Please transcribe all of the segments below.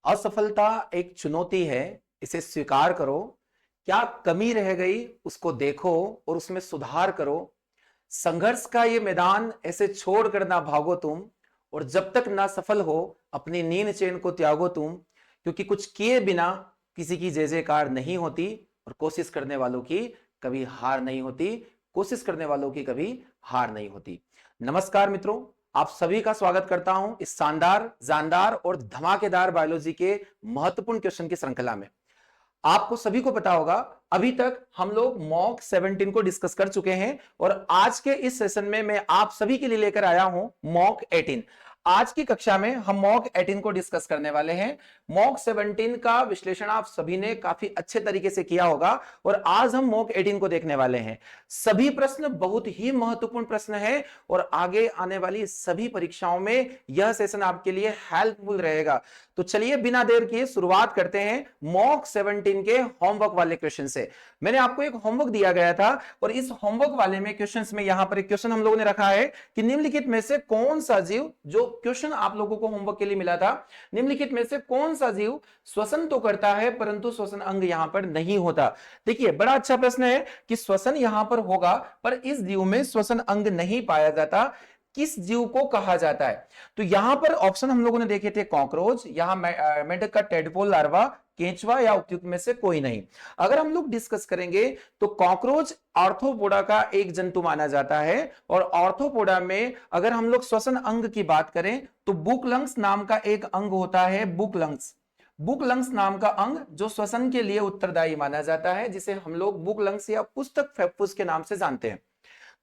असफलता एक चुनौती है, इसे स्वीकार करो। क्या कमी रह गई उसको देखो और उसमें सुधार करो। संघर्ष का ये मैदान ऐसे छोड़कर ना भागो तुम, और जब तक ना सफल हो अपनी नींद चैन को त्यागो तुम। क्योंकि कुछ किए बिना किसी की जय जयकार नहीं होती, और कोशिश करने वालों की कभी हार नहीं होती। कोशिश करने वालों की कभी हार नहीं होती। नमस्कार मित्रों, आप सभी का स्वागत करता हूं इस शानदार, जानदार और धमाकेदार बायोलॉजी के महत्वपूर्ण क्वेश्चन की श्रृंखला में। आपको सभी को पता होगा, अभी तक हम लोग मॉक 17 को डिस्कस कर चुके हैं, और आज के इस सेशन में मैं आप सभी के लिए लेकर आया हूं मॉक 18। आज की कक्षा में हम मॉक 18 को डिस्कस करने वाले हैं। मॉक 17 का विश्लेषण आप सभी ने काफी अच्छे तरीके से किया होगा, और आज हम मॉक 18 को देखने वाले हैं। सभी प्रश्न बहुत ही महत्वपूर्ण प्रश्न है, और आगे आने वाली सभी परीक्षाओं में यह सेशन आपके लिए हेल्पफुल रहेगा। तो चलिए बिना देर किए शुरुआत करते हैं मॉक 17 के होमवर्क वाले क्वेश्चन से। मैंने आपको एक होमवर्क दिया गया था, और इस होमवर्क वाले में क्वेश्चंस में यहां पर एक क्वेश्चन हम लोगों ने रखा है कि निम्नलिखित में से कौन सा जीव, जो क्वेश्चन आप लोगों को होमवर्क के लिए मिला था, निम्नलिखित में से कौन सा जीव श्वसन तो करता है परंतु श्वसन अंग यहां पर नहीं होता। देखिए बड़ा अच्छा प्रश्न है कि श्वसन यहां पर होगा पर इस जीव में श्वसन अंग नहीं पाया जाता, किस जीव को कहा जाता है। तो यहां पर ऑप्शन हम लोगों ने देखे थे कॉकरोच, यहां मेंढक का टेडपोल लार्वा, केंचुआ, या उपयुक्त में से कोई नहीं। अगर हम लोग डिस्कस करेंगे तो कॉकरोच आर्थ्रोपोडा का एक जंतु माना जाता है, और आर्थ्रोपोडा में अगर हम लोग श्वसन अंग की बात करें तो बुक लंग्स नाम का एक अंग होता है। बुक लंग्स नाम का अंग जो श्वसन के लिए उत्तरदायी माना जाता है, जिसे हम लोग बुक लंग्स या पुस्तक फेफुस के नाम से जानते हैं।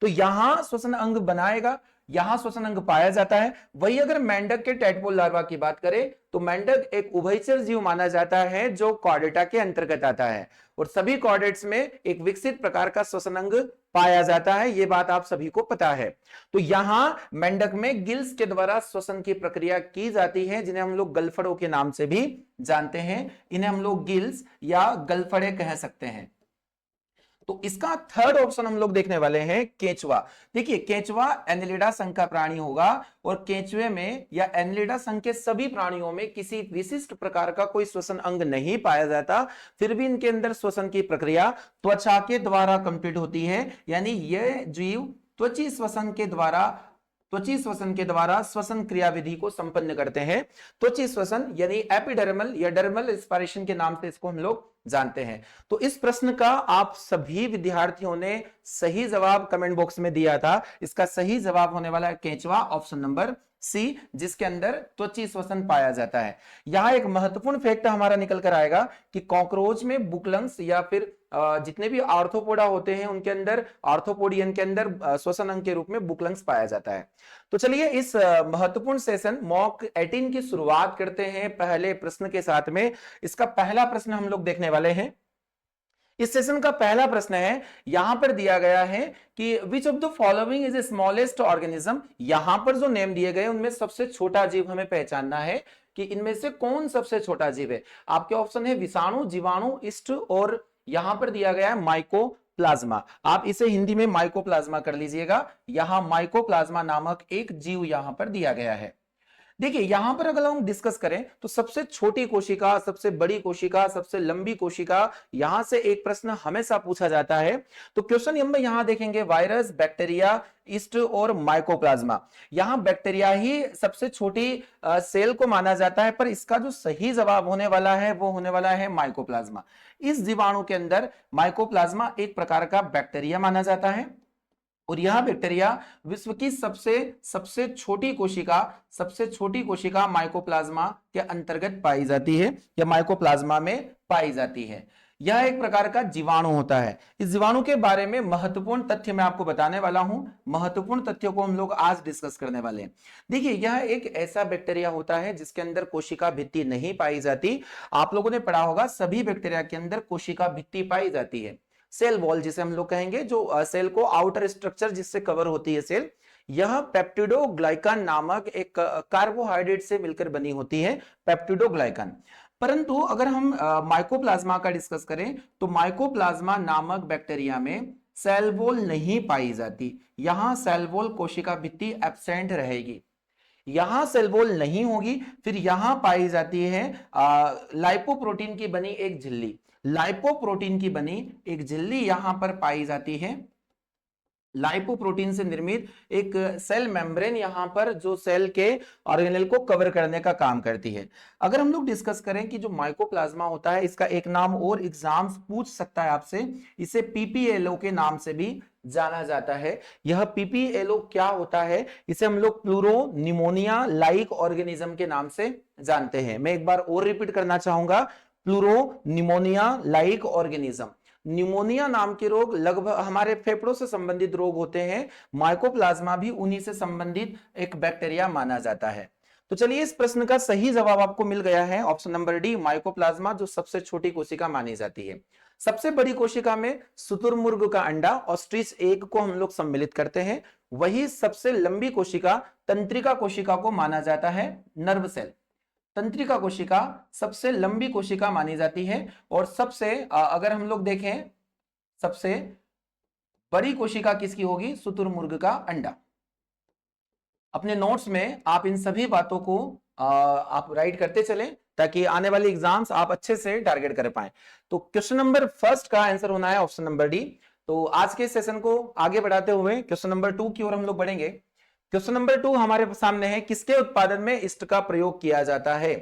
तो यहां श्वसन अंग बनाएगा, यहां श्वसन अंग पाया जाता है। वही अगर मेंढक के टेडपोल लार्वा की बात करें तो मेंढक एक उभयचर जीव माना जाता है जो कॉर्डेटा के अंतर्गत आता है, और सभी कॉर्डेट्स में एक विकसित प्रकार का श्वसन अंग पाया जाता है। यह बात आप सभी को पता है। तो यहां मेंढक में गिल्स के द्वारा श्वसन की प्रक्रिया की जाती है, जिन्हें हम लोग गलफड़ों के नाम से भी जानते हैं। इन्हें हम लोग गिल्स या गलफड़े कह सकते हैं। तो इसका थर्ड ऑप्शन हम लोग देखने वाले हैं केंचुआ। देखिए केंचुआ एनिलिडा संघ का प्राणी होगा, और केंचुए में या एनिलिडा संघ के सभी प्राणियों में किसी विशिष्ट प्रकार का कोई श्वसन अंग नहीं पाया जाता, फिर भी इनके अंदर श्वसन की प्रक्रिया त्वचा के द्वारा कंप्लीट होती है। यानी यह जीव त्वची श्वसन के द्वारा श्वसन क्रियाविधि को संपन्न करते हैं। त्वची श्वसन यानी एपिडर्मल या डर्मल रेस्पिरेशन के नाम से इसको हम लोग जानते हैं। तो इस प्रश्न का आप सभी विद्यार्थियों ने सही जवाब कमेंट बॉक्स में दिया था। इसका सही जवाब होने वाला है केंचुआ, ऑप्शन नंबर सी, जिसके अंदर त्वची श्वसन पाया जाता है। यहां एक महत्वपूर्ण फैक्ट हमारा निकल कर आएगा कि कॉकरोच में बुकलंग्स या फिर जितने भी आर्थ्रोपोडा होते हैं उनके अंदर, आर्थ्रोपोडियन के अंदर श्वसन अंग के रूप में बुकलंग्स पाया जाता है। तो चलिए इस महत्वपूर्ण सेशन मॉक 18 की शुरुआत करते हैं पहले प्रश्न के साथ में। इसका पहला प्रश्न हम लोग देखने वाले हैं। इस सेशन का पहला प्रश्न है, यहां पर दिया गया है कि which of the following is a smallest organism. यहां पर जो नेम दिए गए उनमें सबसे छोटा जीव हमें पहचानना है कि इनमें से कौन सबसे छोटा जीव है। आपके ऑप्शन है विषाणु, जीवाणु, ईस्ट, और यहां पर दिया गया है माइकोप्लाज्मा। आप इसे हिंदी में माइकोप्लाज्मा कर लीजिएगा। यहां माइकोप्लाज्मा नामक एक जीव यहां पर दिया गया है। देखिए यहां पर अगर हम डिस्कस करें तो सबसे छोटी कोशिका, सबसे बड़ी कोशिका, सबसे लंबी कोशिका, यहां से एक प्रश्न हमेशा पूछा जाता है। तो क्वेश्चन हम यहां देखेंगे वायरस, बैक्टीरिया, ईस्ट और माइकोप्लाज्मा। यहां बैक्टीरिया ही सबसे छोटी सेल को माना जाता है, पर इसका जो सही जवाब होने वाला है वो होने वाला है माइकोप्लाज्मा। इस जीवाणु के अंदर माइकोप्लाज्मा एक प्रकार का बैक्टीरिया माना जाता है, और यह बैक्टीरिया विश्व की सबसे छोटी कोशिका माइकोप्लाज्मा के अंतर्गत पाई जाती है, या माइकोप्लाज्मा में पाई जाती है। यह एक प्रकार का जीवाणु होता है। इस जीवाणु के बारे में महत्वपूर्ण तथ्य मैं आपको बताने वाला हूं। महत्वपूर्ण तथ्यों को हम लोग आज डिस्कस करने वाले हैं। देखिए यह एक ऐसा बैक्टीरिया होता है जिसके अंदर कोशिका भित्ति नहीं पाई जाती। आप लोगों ने पढ़ा होगा सभी बैक्टीरिया के अंदर कोशिका भित्ति पाई जाती है, सेल वॉल जिसे हम लोग कहेंगे, जो सेल को आउटर स्ट्रक्चर जिससे कवर होती है सेल। यह पेप्टिडोग्लाइकन नामक एक कार्बोहाइड्रेट से मिलकर बनी होती है, पेप्टिडोग्लाइकन। परंतु अगर हम माइकोप्लाज्मा का डिस्कस करें तो माइकोप्लाज्मा नामक बैक्टीरिया में सेल वॉल नहीं पाई जाती। यहां सेल वॉल कोशिका भित्ति एब्सेंट रहेगी। यहां सेल वॉल नहीं होगी, फिर यहां पाई जाती है लाइपोप्रोटीन की बनी एक झिल्ली। लाइपोप्रोटीन की बनी एक झिल्ली यहां पर पाई जाती है। लाइपोप्रोटीन से निर्मित एक सेल मेम्ब्रेन यहां पर जो सेल के ऑर्गेनेल को कवर करने का काम करती है। अगर हम लोग डिस्कस करें कि जो माइकोप्लाज्मा होता है, इसका एक नाम और एग्जाम्स पूछ सकता है आपसे, इसे पीपीएलओ के नाम से भी जाना जाता है। यह पीपीएलओ क्या होता है, इसे हम लोग प्लूरो निमोनिया लाइक ऑर्गेनिज्म के नाम से जानते हैं। मैं एक बार और रिपीट करना चाहूंगा, pleuro pneumonia like organism. Pneumonia नाम के रोग लगभग हमारे फेफड़ों से संबंधित रोग होते हैं, माइकोप्लाज्मा भी उन्हीं से संबंधित एक बैक्टीरिया माना जाता है। तो चलिए, इस प्रश्न का सही जवाब आपको मिल गया है, ऑप्शन नंबर डी, माइकोप्लाज्मा, जो सबसे छोटी कोशिका मानी जाती है। सबसे बड़ी कोशिका में शुतुरमुर्ग का अंडा, ऑस्ट्रिच एग को हम लोग सम्मिलित करते हैं। वही सबसे लंबी कोशिका तंत्रिका कोशिका को माना जाता है नर्व सेल। तंत्रिका कोशिका सबसे लंबी कोशिका मानी जाती है। और सबसे अगर हम लोग देखें, सबसे बड़ी कोशिका किसकी होगी, शुतुरमुर्ग का अंडा। अपने नोट्स में आप इन सभी बातों को आप राइट करते चलें, ताकि आने वाले एग्जाम्स आप अच्छे से टारगेट कर पाए। तो क्वेश्चन नंबर फर्स्ट का आंसर होना है ऑप्शन नंबर डी। तो आज के सेशन को आगे बढ़ाते हुए क्वेश्चन नंबर 2 की ओर हम लोग बढ़ेंगे। क्वेश्चन नंबर 2 हमारे सामने है, किसके उत्पादन में ईस्ट का प्रयोग किया जाता है।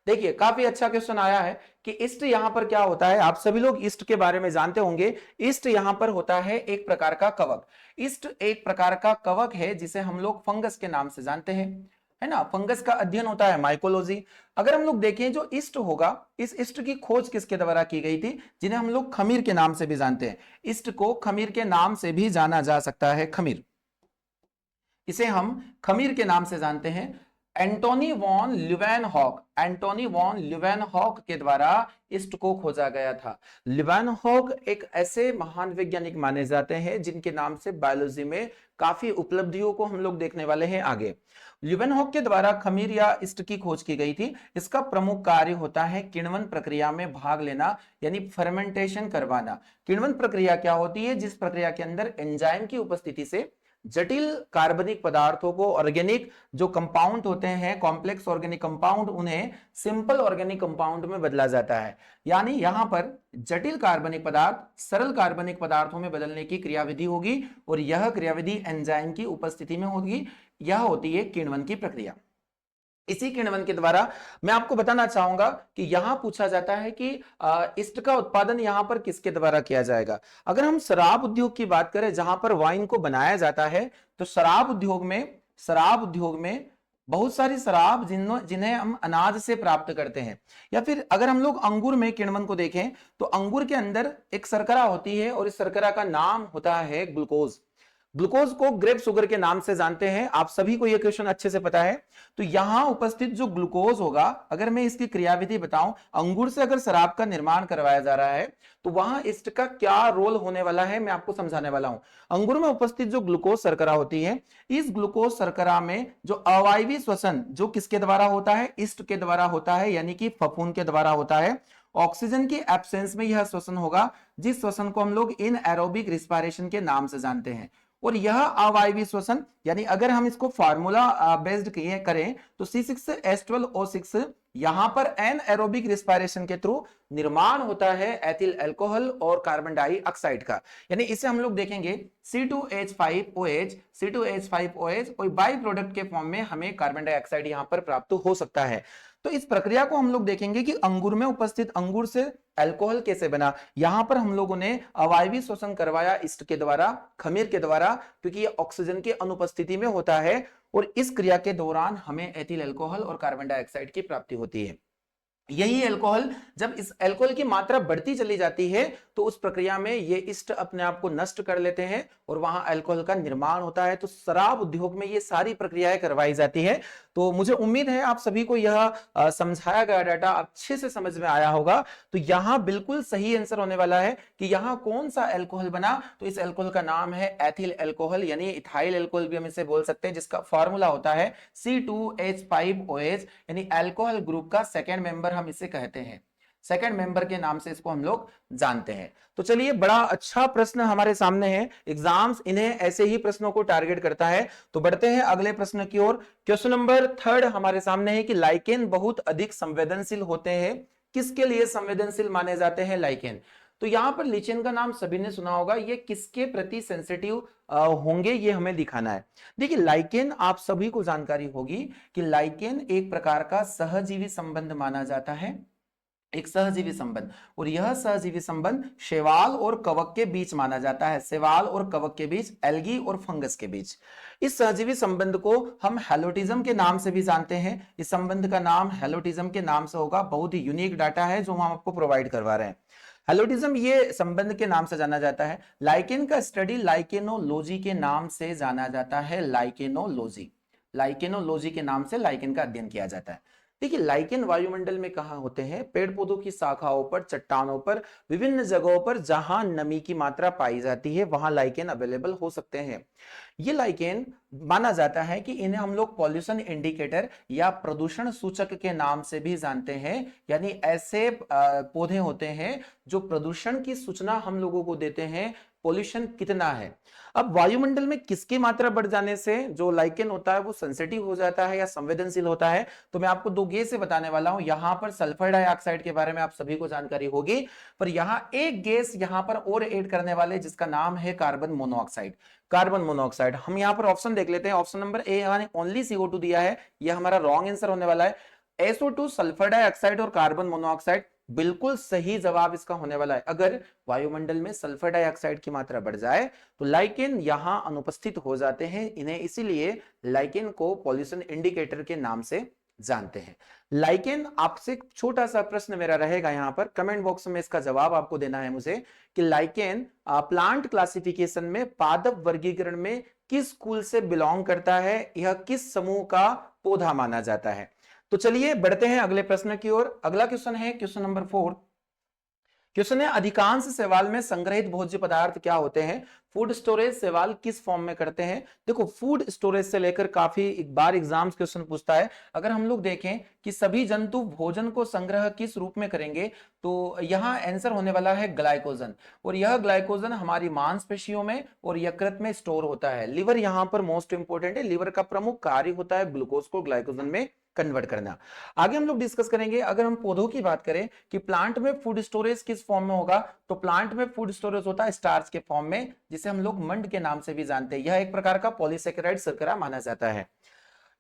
देखिए, काफी अच्छा क्वेश्चन आया है कि ईस्ट यहां पर क्या होता है। आप सभी लोग ईस्ट के बारे में जानते होंगे। ईस्ट यहां पर होता है एक प्रकार का कवक। ईस्ट एक प्रकार का कवक है जिसे हम लोग फंगस के नाम से जानते हैं, है ना। फंगस का अध्ययन होता है माइकोलॉजी। अगर हम लोग देखें, जो ईस्ट होगा, इस ईस्ट की खोज किसके द्वारा की गई थी, जिन्हें हम लोग खमीर के नाम से भी जानते हैं। ईस्ट को खमीर के नाम से भी जाना जा सकता है, खमीर, इसे हम खमीर के नाम से जानते हैं। Antony von Leeuwenhoek, Antony von Leeuwenhoek के द्वारा ईस्ट को खोजा गया था। ल्यूवेनहॉक एक ऐसे महान वैज्ञानिक माने जाते हैं जिनके नाम से बायोलॉजी में काफी उपलब्धियों को हम लोग देखने वाले हैं आगे। ल्यूवेनहॉक के द्वारा खमीर या ईस्ट की खोज की गई थी। इसका प्रमुख कार्य होता है किण्वन प्रक्रिया में भाग लेना, यानी फर्मेंटेशन करवाना। किण्वन प्रक्रिया क्या होती है, जिस प्रक्रिया के अंदर एंजाइम की उपस्थिति से जटिल कार्बनिक पदार्थों को, ऑर्गेनिक जो कंपाउंड होते हैं, कॉम्प्लेक्स ऑर्गेनिक कंपाउंड, उन्हें सिंपल ऑर्गेनिक कंपाउंड में बदला जाता है। यानी यहां पर जटिल कार्बनिक पदार्थ सरल कार्बनिक पदार्थों में बदलने की क्रियाविधि होगी, और यह क्रियाविधि एंजाइम की उपस्थिति में होगी। यह होती है किण्वन की प्रक्रिया। इसी किण्वन के द्वारा मैं आपको बताना चाहूंगा कि यहां पूछा जाता है कि ईस्ट का उत्पादन यहां पर किसके द्वारा किया जाएगा। अगर हम शराब उद्योग की बात करें, जहां पर वाइन को बनाया जाता है, तो शराब उद्योग में बहुत सारी शराब जिन्हें हम अनाज से प्राप्त करते हैं। या फिर अगर हम लोग अंगूर में किण्वन को देखें, तो अंगूर के अंदर एक शर्करा होती है, और इस शर्करा का नाम होता है ग्लूकोज। ग्लूकोज को ग्रेप शुगर के नाम से जानते हैं। आप सभी को यह क्वेश्चन अच्छे से पता है। तो यहां उपस्थित जो ग्लूकोज होगा, अगर मैं इसकी क्रियाविधि बताऊं, अंगूर से अगर शराब का निर्माण करवाया जा रहा है, तो वहां ईस्ट का क्या रोल होने वाला है, मैं आपको समझाने वाला हूं। अंगूर में उपस्थित जो ग्लूकोज शर्करा होती है, इस ग्लूकोज शर्करा में जो अवायवीय श्वसन जो किसके द्वारा होता है, ईस्ट के द्वारा होता है, यानी कि फफूंद के द्वारा होता है। ऑक्सीजन की एब्सेंस में यह श्वसन होगा, जिस श्वसन को हम लोग इनएरोबिक रिस्पायरेशन के नाम से जानते हैं। और यह अवायवीय श्वसन, यानी अगर हम इसको फार्मूला बेस्ड करें, तो C6H12O6 यहां पर एनएरोबिक रिस्पायरेशन के थ्रू निर्माण होता है एथिल अल्कोहल और कार्बन डाइऑक्साइड का। यानी इसे हम लोग देखेंगे C2H5OH और बाई प्रोडक्ट के फॉर्म में हमें कार्बन डाइऑक्साइड यहां पर प्राप्त हो सकता है। तो इस प्रक्रिया को हम लोग देखेंगे कि अंगूर में उपस्थित अंगूर से अल्कोहल कैसे बना। यहां पर हम लोगों ने अवायवीय श्वसन करवाया ईस्ट के द्वारा, खमीर के द्वारा, क्योंकि ये ऑक्सीजन की अनुपस्थिति में होता है, और इस क्रिया के दौरान हमें एथिल अल्कोहल और कार्बन डाइऑक्साइड की प्राप्ति होती है। यही अल्कोहल, जब इस अल्कोहल की मात्रा बढ़ती चली जाती है, तो उस प्रक्रिया में ये ईस्ट अपने आप को नष्ट कर लेते हैं और वहां अल्कोहल का निर्माण होता है। तो शराब उद्योग में ये सारी प्रक्रियाएं करवाई जाती है। तो मुझे उम्मीद है आप सभी को यह समझाया गया डाटा अच्छे से समझ में आया होगा। तो यहां बिल्कुल सही आंसर होने वाला है कि यहां कौन सा अल्कोहल बना। तो इस अल्कोहल का नाम है एथिल अल्कोहल, यानी इथाइल अल्कोहल भी हम इसे बोल सकते हैं, जिसका फॉर्मूला होता है C2H5OH, यानी अल्कोहल ग्रुप का सेकेंड मेंबर हम इसे कहते हैं। सेकंड मेंबर के नाम से इसको हम लोग जानते हैं। तो चलिए, बड़ा अच्छा प्रश्न हमारे सामने है, एग्जाम्स इन्हें ऐसे ही प्रश्नों को टारगेट करता है। तो बढ़ते हैं अगले प्रश्न की ओर। क्वेश्चन नंबर 3 हमारे सामने है कि लाइकेन बहुत अधिक संवेदनशील होते हैं, किसके लिए संवेदनशील माने जाते हैं लाइकेन? तो यहां पर लिचेन का नाम सभी ने सुना होगा, ये किसके प्रति सेंसिटिव होंगे ये हमें दिखाना है। देखिए, लाइकेन आप सभी को जानकारी होगी कि लाइकेन एक प्रकार का सहजीवी संबंध माना जाता है, एक सहजीवी संबंध, और यह सहजीवी संबंध शैवाल और कवक के बीच माना जाता है, शैवाल और कवक के बीच, एल्गी और फंगस के बीच। इस सहजीवी संबंध को हम हेलोटिज्म के नाम से भी जानते हैं। इस संबंध का नाम हेलोटिज्म के नाम से होगा। बहुत ही यूनिक डाटा है जो हम आपको प्रोवाइड करवा रहे हैं। हेलोटिज्म ये संबंध के नाम से जाना जाता है। लाइकेन का स्टडी लाइकेनोलॉजी के नाम से जाना जाता है, लाइकेनोलॉजी, लाइकेनोलॉजी के नाम से लाइकेन का अध्ययन किया जाता है। देखिए, लाइकेन वायुमंडल में कहां होते हैं? पेड़ पौधों की शाखाओं पर, चट्टानों पर, विभिन्न जगहों पर जहां नमी की मात्रा पाई जाती है वहां लाइकेन अवेलेबल हो सकते हैं। ये लाइकेन माना जाता है कि इन्हें हम लोग पॉल्यूशन इंडिकेटर या प्रदूषण सूचक के नाम से भी जानते हैं। यानी ऐसे पौधे होते हैं जो प्रदूषण की सूचना हम लोगों को देते हैं, पोल्यूशन कितना है। अब वायुमंडल में किसकी मात्रा बढ़ जाने से जो लाइकेन होता है वो सेंसिटिव हो जाता है या संवेदनशील होता है? तो मैं आपको दो गैस से बताने वाला हूं। यहां पर सल्फर डाइऑक्साइड के बारे में आप सभी को जानकारी होगी, पर यहां एक गैस यहां पर और ऐड करने वाले जिसका नाम है कार्बन मोनोऑक्साइड। कार्बन मोनोऑक्साइड, हम यहां पर ऑप्शन देख लेते हैं। ऑप्शन नंबर ए यानी ओनली CO2 दिया है, यह हमारा रॉन्ग आंसर होने वाला है। SO2, सल्फर डाइऑक्साइड और कार्बन मोनोऑक्साइड बिल्कुल सही जवाब इसका होने वाला है। अगर वायुमंडल में सल्फर डाइऑक्साइड की मात्रा बढ़ जाए तो लाइकेन यहां अनुपस्थित हो जाते हैं। इन्हें इसीलिए लाइकेन को पॉल्यूशन इंडिकेटर के नाम से जानते हैं। लाइकेन, आपसे छोटा सा प्रश्न मेरा रहेगा यहां पर, कमेंट बॉक्स में इसका जवाब आपको देना है मुझे कि लाइकेन प्लांट क्लासिफिकेशन में पादप वर्गीकरण में किस कुल से बिलोंग करता है, यह किस समूह का पौधा माना जाता है? तो चलिए बढ़ते हैं अगले प्रश्न की ओर। अगला क्वेश्चन है क्वेश्चन नंबर 4। क्वेश्चन है, अधिकांश शैवाल में संग्रहित भोज्य पदार्थ क्या होते हैं? फूड स्टोरेज शैवाल किस फॉर्म में करते हैं? देखो, फूड स्टोरेज से लेकर काफी एक बार एग्जाम्स क्वेश्चन पूछता है। अगर हम लोग देखें कि सभी जंतु भोजन को संग्रह किस रूप में करेंगे, तो यहां आंसर होने वाला है ग्लाइकोजन। और यह ग्लाइकोजन हमारी मांसपेशियों में और यकृत में स्टोर होता है। लिवर यहां पर मोस्ट इंपोर्टेंट है। लिवर का प्रमुख कार्य होता है ग्लूकोज को ग्लाइकोजन में कन्वर्ट करना। आगे हम लोग डिस्कस करेंगे। अगर हम पौधों की बात करें कि प्लांट में फूड स्टोरेज किस फॉर्म में होगा, तो प्लांट में फूड स्टोरेज होता है स्टार्च के फॉर्म में, जिसे हम लोग मंड के नाम से भी जानते हैं। यह एक प्रकार का पॉलीसेकेराइड शर्करा माना जाता है।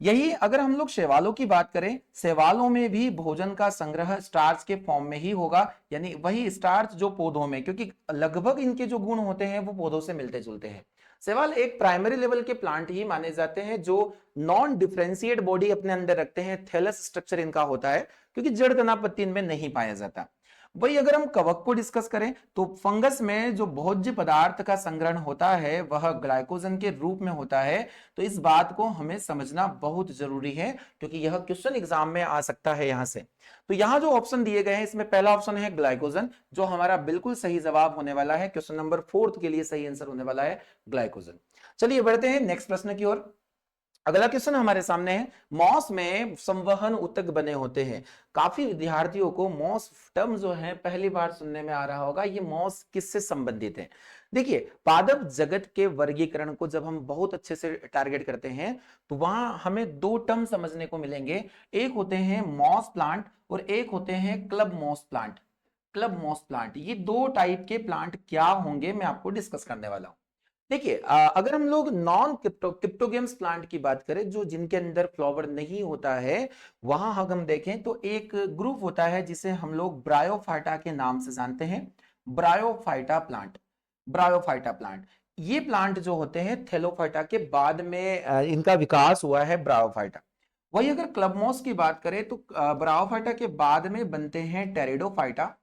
यही अगर हम लोग शैवालों की बात करें, शैवालों में भी भोजन का संग्रह स्टार्च के फॉर्म में ही होगा, यानी वही स्टार्च जो पौधों में, क्योंकि लगभग इनके जो गुण होते हैं वो पौधों से मिलते जुलते हैं। शैवाल एक प्राइमरी लेवल के प्लांट ही माने जाते हैं जो नॉन डिफरेंशिएट बॉडी अपने अंदर रखते हैं। थैलस स्ट्रक्चर इनका होता है, क्योंकि जड़ कणापत्ति इनमें नहीं पाया जाता। वही अगर हम कवक को डिस्कस करें तो फंगस में जो भोज्य पदार्थ का संग्रहण होता है वह ग्लाइकोजन के रूप में होता है। तो इस बात को हमें समझना बहुत जरूरी है, क्योंकि यह क्वेश्चन एग्जाम में आ सकता है यहां से। तो यहां जो ऑप्शन दिए गए हैं इसमें पहला ऑप्शन है ग्लाइकोजन, जो हमारा बिल्कुल सही जवाब होने वाला है। क्वेश्चन नंबर 4 के लिए सही आंसर होने वाला है ग्लाइकोजन। चलिए बढ़ते हैं नेक्स्ट प्रश्न की ओर। अगला क्वेश्चन हमारे सामने है, मॉस में संवहन ऊतक बने होते हैं। काफी विद्यार्थियों को मॉस टर्म जो है पहली बार सुनने में आ रहा होगा। ये मॉस किससे संबंधित है? देखिए, पादप जगत के वर्गीकरण को जब हम बहुत अच्छे से टारगेट करते हैं तो वहां हमें दो टर्म समझने को मिलेंगे। एक होते हैं मॉस प्लांट और एक होते हैं club moss plant. Club moss plant, ये दो टाइप के प्लांट क्या होंगे मैं आपको डिस्कस करने वाला हूं। देखिए, अगर हम लोग नॉन क्रिप्टोगेम्स प्लांट की बात करें, जो जिनके अंदर फ्लावर नहीं होता है, वहां अगर हम देखें तो एक ग्रुप होता है जिसे हम लोग ब्रायोफाइटा के नाम से जानते हैं। Bryophyta plant, bryophyta plant. ये प्लांट जो होते हैं थैलोफाइटा के बाद में इनका विकास हुआ है, ब्रायोफाइटा। वही अगर क्लबमॉस की बात करें तो ब्रायोफाइटा के बाद में बनते हैं टेरिडोफाइटा।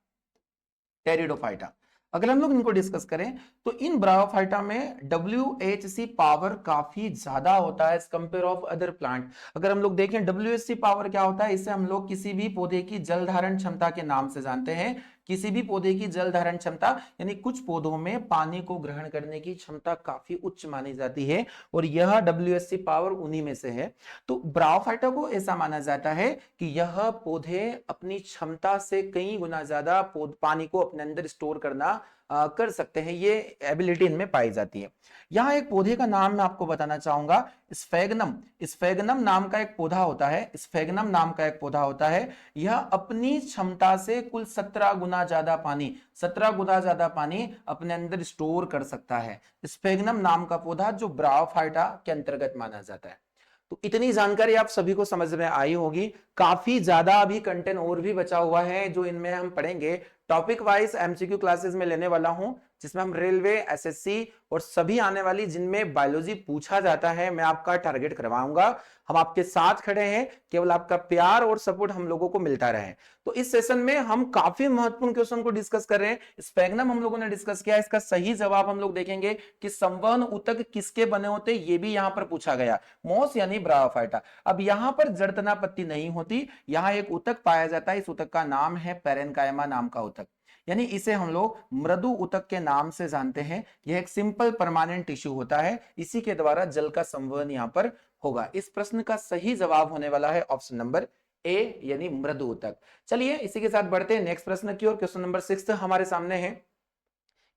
टेरिडोफाइटा, अगर हम लोग इनको डिस्कस करें तो इन ब्रायोफाइटा में WHC पावर काफी ज्यादा होता है as compare of other plant. अगर हम लोग देखें WHC पावर क्या होता है, इसे हम लोग किसी भी पौधे की जल धारण क्षमता के नाम से जानते हैं किसी भी पौधे की जल धारण क्षमता, यानी कुछ पौधों में पानी को ग्रहण करने की क्षमता काफी उच्च मानी जाती है और यह WSC पावर उन्हीं में से है। तो ब्रायोफाइटा को ऐसा माना जाता है कि यह पौधे अपनी क्षमता से कई गुना ज्यादा पानी को अपने अंदर स्टोर करना कर सकते हैं, ये एबिलिटी इनमें पाई जाती है। यहाँ एक पौधे का नाम मैं आपको बताना चाहूंगा, स्फेगनम। स्फेगनम नाम का एक पौधा होता है, स्फेगनम नाम का एक पौधा होता है। यह अपनी क्षमता से कुल 17 गुना ज्यादा पानी, 17 गुना ज्यादा पानी अपने अंदर स्टोर कर सकता है। स्फेगनम नाम का पौधा जो ब्रायोफाइटा के अंतर्गत माना जाता है। तो इतनी जानकारी आप सभी को समझ में आई होगी। काफी ज्यादा अभी कंटेंट और भी बचा हुआ है जो इनमें हम पढ़ेंगे। टॉपिक वाइज MCQ क्लासेस में लेने वाला हूं, जिसमें हम रेलवे, SSC और सभी आने वाली जिनमें बायोलॉजी पूछा जाता है मैं आपका टारगेट करवाऊंगा। हम आपके साथ खड़े हैं, केवल आपका प्यार और सपोर्ट हम लोगों को मिलता रहे। तो इस सेशन में हम काफी महत्वपूर्ण क्वेश्चन को डिस्कस कर रहे हैं। स्फेगनम हम लोगों ने डिस्कस किया, इसका सही जवाब हम लोग देखेंगे कि संवहन ऊतक किसके बने होते, ये भी यहां पर पूछा गया, मोस यानी ब्रायोफाइटा। अब यहां पर जड़तना पत्ती नहीं होती, यहां एक ऊतक पाया जाता है, इस ऊतक का नाम है पैरेन्काइमा नाम का ऊतक, यानी इसे हम लोग मृदु ऊतक के नाम से जानते हैं। यह एक सिंपल परमानेंट टिश्यू होता है, इसी के द्वारा जल का संवहन यहां पर होगा। इस प्रश्न का सही जवाब होने वाला है ऑप्शन नंबर ए, यानी मृदु ऊतक। चलिए इसी के साथ बढ़ते हैं नेक्स्ट प्रश्न की ओर। क्वेश्चन नंबर 6 हमारे सामने है,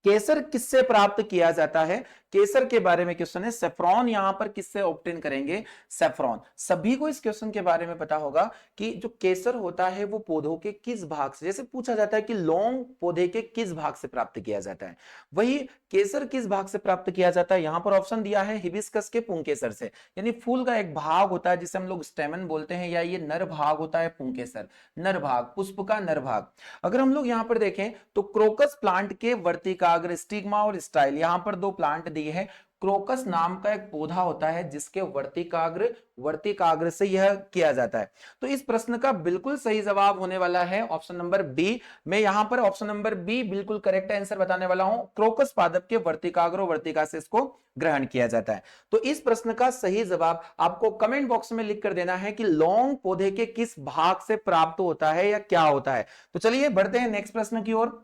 केसर किससे प्राप्त किया जाता है। केसर के बारे में क्वेश्चन है। सेफ्रॉन यहां पर किससे ऑब्टेन करेंगे, सेफ्रॉन। सभी को इस क्वेश्चन के बारे में पता होगा कि जो केसर होता है वो पौधों के किस भाग से, जैसे पूछा जाता है कि लौंग पौधे के किस भाग से प्राप्त किया जाता है, वही केसर किस भाग से प्राप्त किया जाता है। यहां पर ऑप्शन दिया है हिबिस्कस के पुंकेसर से, यानी फूल का एक भाग होता है जिसे हम लोग स्टेमन बोलते हैं, या ये नर भाग होता है पुंकेसर, नर भाग, पुष्प का नर भाग। अगर हम लोग यहां पर देखें तो क्रोकस प्लांट के वर्तिकाग्र, स्टिग्मा और स्टाइल, यहां पर दो प्लांट दिए हैं। क्रोकस नाम का एक पौधा होता है जिसके वर्तिकाग्र से यह किया जाता है। तो इस प्रश्न का बिल्कुल सही जवाब होने वाला है ऑप्शन नंबर बी। मैं यहां पर ऑप्शन नंबर बी बिल्कुल करेक्ट आंसर बताने वाला हूं। क्रोकस पादप के वर्तिकाग्र वर्तिका से इसको ग्रहण किया जाता है। तो इस प्रश्न का सही जवाब आपको कमेंट बॉक्स में लिख कर देना है कि लौंग पौधे के किस भाग से प्राप्त होता है या क्या होता है। तो चलिए बढ़ते हैं नेक्स्ट प्रश्न की ओर।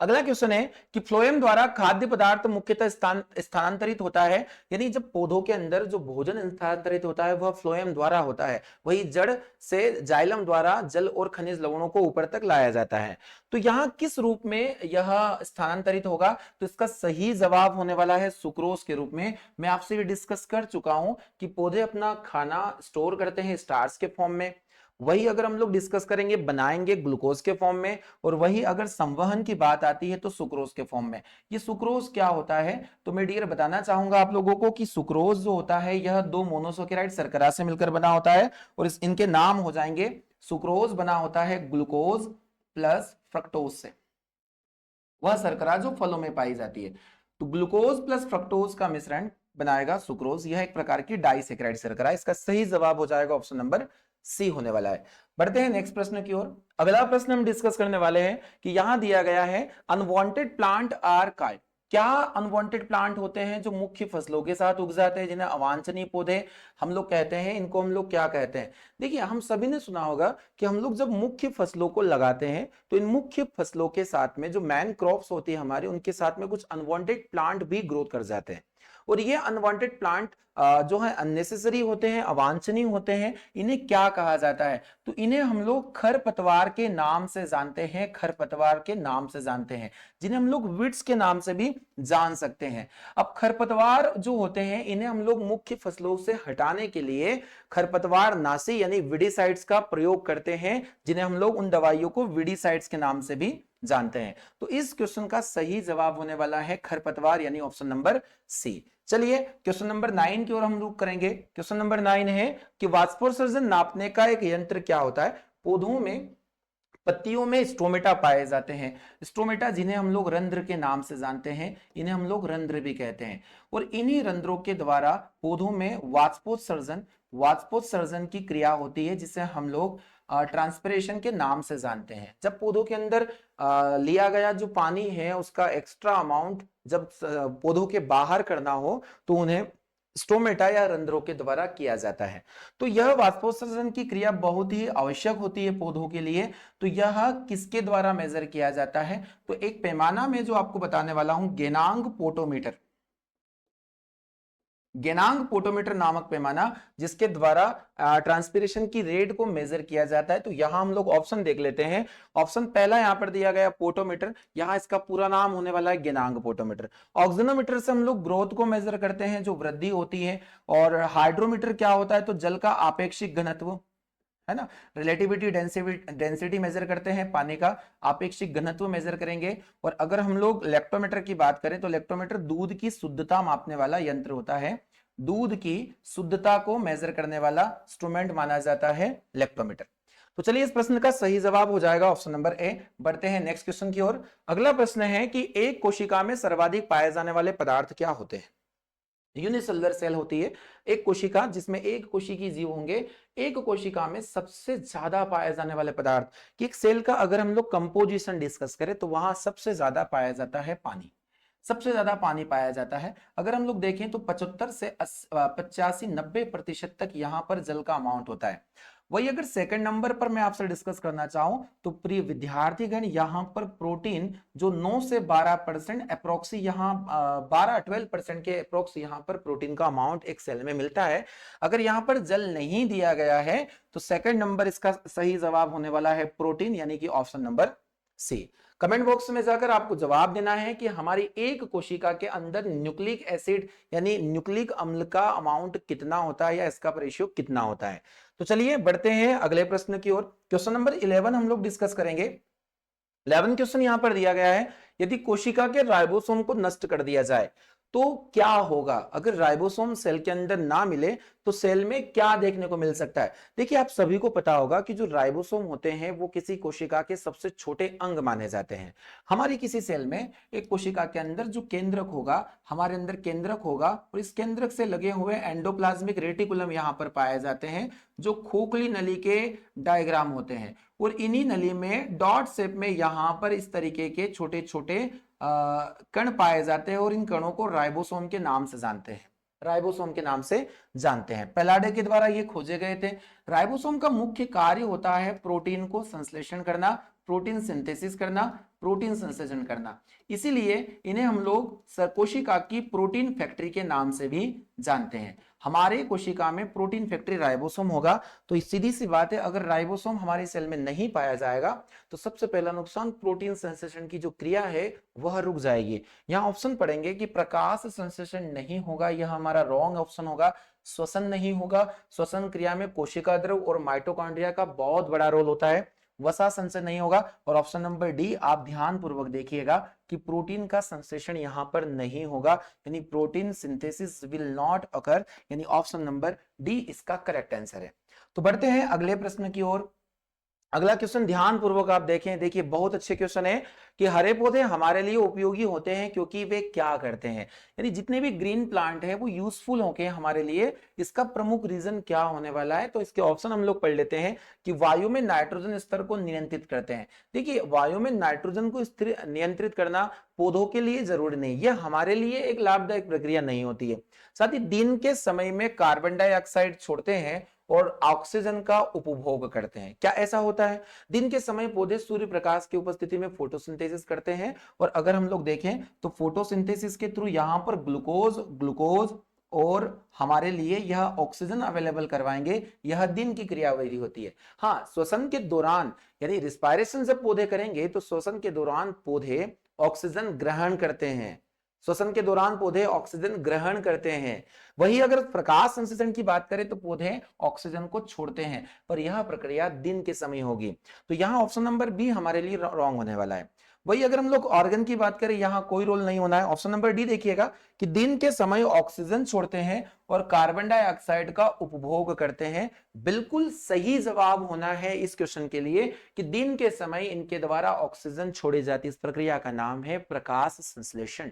अगला क्वेश्चन है कि फ्लोएम द्वारा खाद्य पदार्थ मुख्यतः स्थानांतरित होता है, यानी जब पौधों के अंदर जो भोजन स्थानांतरित होता है वह फ्लोएम द्वारा होता है, वही जड़ से जाइलम द्वारा जल और खनिज लवणों को ऊपर तक लाया जाता है। तो यहां किस रूप में यह स्थानांतरित होगा, तो इसका सही जवाब होने वाला है सुक्रोज के रूप में। मैं आपसे भी डिस्कस कर चुका हूं कि पौधे अपना खाना स्टोर करते हैं स्टार्च के फॉर्म में, वही अगर हम लोग डिस्कस करेंगे बनाएंगे ग्लूकोज के फॉर्म में, और वही अगर संवहन की बात आती है तो सुक्रोज के फॉर्म में। ये सुक्रोज क्या होता है, तो मैं डियर बताना चाहूंगा आप लोगों को कि सुक्रोज जो होता है यह दो मोनोसैकेराइड शर्करा से मिलकर बना होता है, और इनके नाम हो जाएंगे, सुक्रोज बना होता है ग्लूकोज प्लस फ्रक्टोज से, वह शर्करा जो फलों में पाई जाती है। तो ग्लूकोज प्लस फ्रक्टोज का मिश्रण बनाएगा सुक्रोज, यह एक प्रकार की डाइसैकेराइड शर्करा। इसका सही जवाब हो जाएगा ऑप्शन नंबर सी होने वाला है। बढ़ते हैं नेक्स्ट प्रश्न की ओर। अगला प्रश्न हम डिस्कस करने वाले हैं कि यहां दिया गया है अनवांटेड प्लांट आर कॉल्ड। क्या अनवांटेड प्लांट होते हैं जो मुख्य फसलों के साथ उग जाते हैं, जिन्हें अवांछनीय पौधे हम लोग कहते हैं, इनको हम लोग क्या कहते हैं। देखिए हम सभी ने सुना होगा कि हम लोग जब मुख्य फसलों को लगाते हैं तो इन मुख्य फसलों के साथ में जो मैन क्रॉप्स होती है हमारी, उनके साथ में कुछ अनवांटेड प्लांट भी ग्रोथ कर जाते हैं, और ये अनवांटेड प्लांट जो है अननेसेसरी होते हैं, अवांछनीय होते हैं। इन्हें क्या कहा जाता है, तो इन्हें हम लोग खरपतवार के नाम से जानते हैं, खरपतवार के नाम से जानते हैं, जिन्हें हम लोग विट्स के नाम से भी जान सकते हैं। अब खरपतवार जो होते हैं इन्हें हम लोग मुख्य फसलों से हटाने के लिए खरपतवार नाशी यानी विडीसाइड्स का प्रयोग करते हैं, जिन्हें हम लोग उन दवाइयों को विडीसाइड्स के नाम से भी जानते हैं। तो इस क्वेश्चन का सही जवाब होने वाला है खरपतवार, यानी ऑप्शन नंबर सी। चलिए क्वेश्चन नंबर 9 की ओर हम रुक करेंगे। क्वेश्चन नंबर 9 है कि वाष्पोत्सर्जन नापने का एक यंत्र क्या होता है। पौधों में पत्तियों में स्टोमेटा पाए जाते हैं, स्टोमेटा जिन्हें हम लोग रंध्र के नाम से जानते हैं, इन्हें हम लोग रंध्र भी कहते हैं, और इन्हीं रंध्रों के द्वारा पौधों में वाष्पोत्सर्जन की क्रिया होती है, जिसे हम लोग ट्रांसपिरेशन के नाम से जानते हैं। जब पौधों के अंदर लिया गया जो पानी है उसका एक्स्ट्रा अमाउंट जब पौधों के बाहर करना हो तो उन्हें स्टोमेटा या रंध्रों के द्वारा किया जाता है। तो यह वाष्पोत्सर्जन की क्रिया बहुत ही आवश्यक होती है पौधों के लिए। तो यह किसके द्वारा मेजर किया जाता है? तो एक पैमाना में जो आपको बताने वाला हूं, गेनांग पोटोमीटर, गेनांग पोटोमीटर नामक पैमाना, जिसके द्वारा ट्रांसपिरेशन की रेट को मेजर किया जाता है। तो यहां हम लोग ऑप्शन देख लेते हैं। ऑप्शन पहला यहां पर दिया गया पोटोमीटर, यहां इसका पूरा नाम होने वाला है गेनांग पोटोमीटर। ऑक्सीनोमीटर से हम लोग ग्रोथ को मेजर करते हैं, जो वृद्धि होती है। और हाइड्रोमीटर क्या होता है? तो जल का आपेक्षिक घनत्व, है ना। रिलेटिविटी डेंसिटी मेजर करते हैं, पानी का आपेक्षिक घनत्व मेजर करेंगे। और अगर हम लोग लेक्टोमीटर की बात करें तो लेक्टोमीटर दूध की शुद्धता मापने वाला यंत्र होता है। दूध की शुद्धता को मेजर करने वाला इंस्ट्रूमेंट माना जाता है लेक्टोमीटर। तो चलिए, इस प्रश्न का सही जवाब हो जाएगा ऑप्शन नंबर ए। बढ़ते हैं नेक्स्ट क्वेश्चन की ओर। अगला प्रश्न है कि एक कोशिका में सर्वाधिक पाए जाने वाले पदार्थ क्या होते हैं? यूनिसेलुलर सेल होती है एक कोशिका, जिसमें एक कोशिकीय जीव होंगे। एक कोशिका में सबसे ज्यादा पाए जाने वाले पदार्थ, कि एक सेल का अगर हम लोग कंपोजिशन डिस्कस करें तो वहां सबसे ज्यादा पाया जाता है पानी। सबसे ज्यादा पानी पाया जाता है। अगर हम लोग देखें तो 75 से 85-90% तक यहां पर जल का अमाउंट होता है। वही अगर सेकंड नंबर पर मैं आपसे डिस्कस करना चाहूं तो प्रिय विद्यार्थीगण, यहां पर प्रोटीन जो 9 से 12% अप्रोक्सी, यहां 12-12% के अप्रोक्स यहां पर प्रोटीन का अमाउंट एक सेल में मिलता है। अगर यहां पर जल नहीं दिया गया है तो सेकंड नंबर इसका सही जवाब होने वाला है प्रोटीन, यानी कि option number C. Comment box में जाकर आपको जवाब देना है कि हमारी एक कोशिका के अंदर न्यूक्लिक एसिड यानी न्यूक्लिक अम्ल का अमाउंट कितना होता है, या इसका रेशियो कितना होता है। तो चलिए बढ़ते हैं अगले प्रश्न की ओर। क्वेश्चन नंबर 11 हम लोग डिस्कस करेंगे। 11 क्वेश्चन यहां पर दिया गया है, यदि कोशिका के राइबोसोम को नष्ट कर दिया जाए तो क्या होगा? अगर राइबोसोम सेल के अंदर ना मिले तो सेल में क्या देखने को मिल सकता है? देखिए, आप सभी को पता होगा कि जो राइबोसोम होते हैं वो किसी कोशिका के सबसे छोटे अंग माने जाते हैं। हमारी किसी सेल में एक कोशिका के अंदर जो केंद्रक होगा, हमारे अंदर केंद्रक होगा, और इस केंद्रक से लगे हुए एंडोप्लाज्मिक रेटिकुलम यहां पर पाए जाते हैं, जो खोखली नली के डायग्राम होते हैं। और इन्हीं नली में डॉट शेप में यहां पर इस तरीके के छोटे छोटे कण पाए जाते हैं, और इन कणों को राइबोसोम के नाम से जानते हैं। राइबोसोम के नाम से जानते हैं, पेलाडे के द्वारा ये खोजे गए थे। राइबोसोम का मुख्य कार्य होता है प्रोटीन को संश्लेषण करना, प्रोटीन सिंथेसिस करना, प्रोटीन संश्लेषण करना। इसीलिए इन्हें हम लोग कोशिका की प्रोटीन फैक्ट्री के नाम से भी जानते हैं। हमारे कोशिका में प्रोटीन फैक्ट्री राइबोसोम होगा। तो सीधी सी बात है, अगर राइबोसोम हमारी सेल में नहीं पाया जाएगा तो सबसे पहला नुकसान, प्रोटीन संश्लेषण की जो क्रिया है वह रुक जाएगी। यहां ऑप्शन पढ़ेंगे कि प्रकाश संश्लेषण नहीं होगा, यह हमारा रॉन्ग ऑप्शन होगा। श्वसन नहीं होगा, श्वसन क्रिया में कोशिका द्रव और माइटोकॉन्ड्रिया का बहुत बड़ा रोल होता है। वसा संचय नहीं होगा। और ऑप्शन नंबर डी आप ध्यान पूर्वक देखिएगा कि प्रोटीन का संश्लेषण यहां पर नहीं होगा, यानी protein synthesis will not occur, यानी ऑप्शन नंबर डी इसका करेक्ट आंसर है। तो बढ़ते हैं अगले प्रश्न की ओर। अगला क्वेश्चन ध्यान पूर्वक आप देखें। देखिए, बहुत अच्छे क्वेश्चन है कि हरे पौधे हमारे लिए उपयोगी होते हैं क्योंकि वे क्या करते हैं, यानी जितने भी ग्रीन प्लांट है वो यूजफुल होंगे हमारे लिए। इसका प्रमुख रीजन क्या होने वाला है? तो इसके ऑप्शन हम लोग पढ़ लेते हैं कि वायु में नाइट्रोजन स्तर को नियंत्रित करते हैं। देखिए, वायु में नाइट्रोजन को नियंत्रित करना पौधों के लिए जरूरी नहीं, यह हमारे लिए एक लाभदायक प्रक्रिया नहीं होती है। साथ ही दिन के समय में कार्बन डाइऑक्साइड छोड़ते हैं और ऑक्सीजन का उपभोग करते हैं। क्या ऐसा होता है? दिन के समय पौधे सूर्य प्रकाश की उपस्थिति में फोटोसिंथेसिस करते हैं, और अगर हम लोग देखें तो फोटोसिंथेसिस के थ्रू यहां पर ग्लूकोज और हमारे लिए यह ऑक्सीजन अवेलेबल करवाएंगे। यह दिन की क्रियाविधि होती है। हाँ, श्वसन के दौरान यानी रिस्पायरेशन जब पौधे करेंगे तो श्वसन के दौरान पौधे ऑक्सीजन ग्रहण करते हैं। श्वसन के दौरान पौधे ऑक्सीजन ग्रहण करते हैं। वही अगर प्रकाश संश्लेषण की बात करें तो पौधे ऑक्सीजन को छोड़ते हैं, पर यह प्रक्रिया दिन के समय होगी। तो यहां ऑप्शन नंबर बी हमारे लिए रॉन्ग होने वाला है। वही अगर हम लोग ऑर्गन की बात करें, यहां कोई रोल नहीं होना है। ऑप्शन नंबर डी देखिएगा कि दिन के समय ऑक्सीजन छोड़ते हैं और कार्बन डाइऑक्साइड का उपभोग करते हैं। बिल्कुल सही जवाब होना है इस क्वेश्चन के लिए कि दिन के समय इनके द्वारा ऑक्सीजन छोड़ी जाती है। इस प्रक्रिया का नाम है प्रकाश संश्लेषण।